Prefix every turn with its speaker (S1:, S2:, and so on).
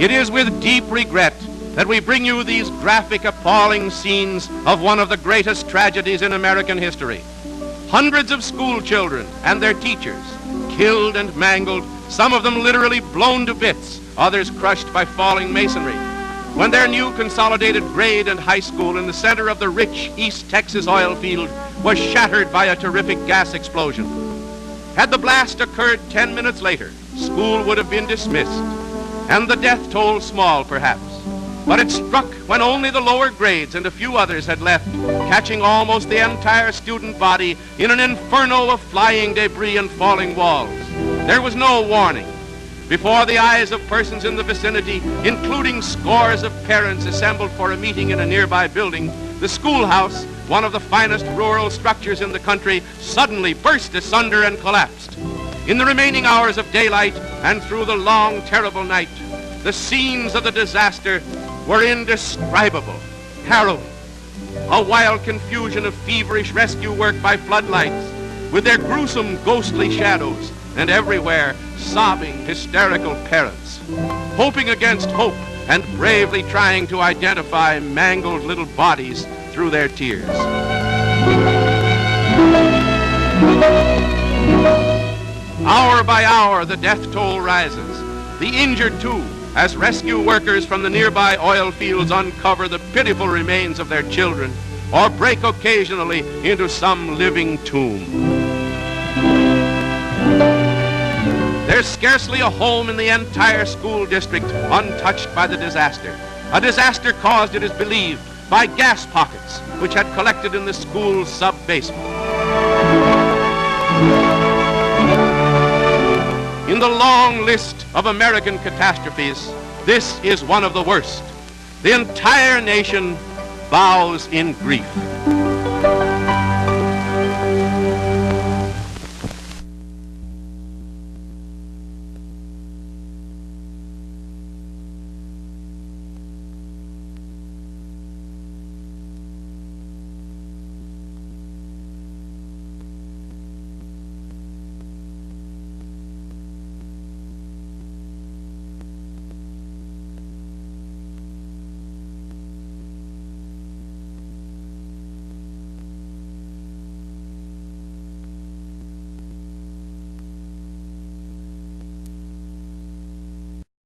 S1: It is with deep regret that we bring you these graphic, appalling scenes of one of the greatest tragedies in American history. Hundreds of school children and their teachers killed and mangled, some of them literally blown to bits, others crushed by falling masonry, when their new consolidated grade and high school in the center of the rich East Texas oil field was shattered by a terrific gas explosion. Had the blast occurred 10 minutes later, school would have been dismissed, and the death toll small perhaps. But it struck when only the lower grades and a few others had left, catching almost the entire student body in an inferno of flying debris and falling walls. There was no warning. Before the eyes of persons in the vicinity, including scores of parents assembled for a meeting in a nearby building, the schoolhouse, one of the finest rural structures in the country, suddenly burst asunder and collapsed. In the remaining hours of daylight and through the long, terrible night, the scenes of the disaster were indescribable, harrowing. A wild confusion of feverish rescue work by floodlights, with their gruesome, ghostly shadows, and everywhere sobbing, hysterical parents, hoping against hope and bravely trying to identify mangled little bodies through their tears. Hour by hour, the death toll rises. The injured, too, as rescue workers from the nearby oil fields uncover the pitiful remains of their children or break occasionally into some living tomb. There's scarcely a home in the entire school district untouched by the disaster. A disaster caused, it is believed, by gas pockets which had collected in the school's sub-basement. In the long list of American catastrophes, this is one of the worst. The entire nation bows in grief.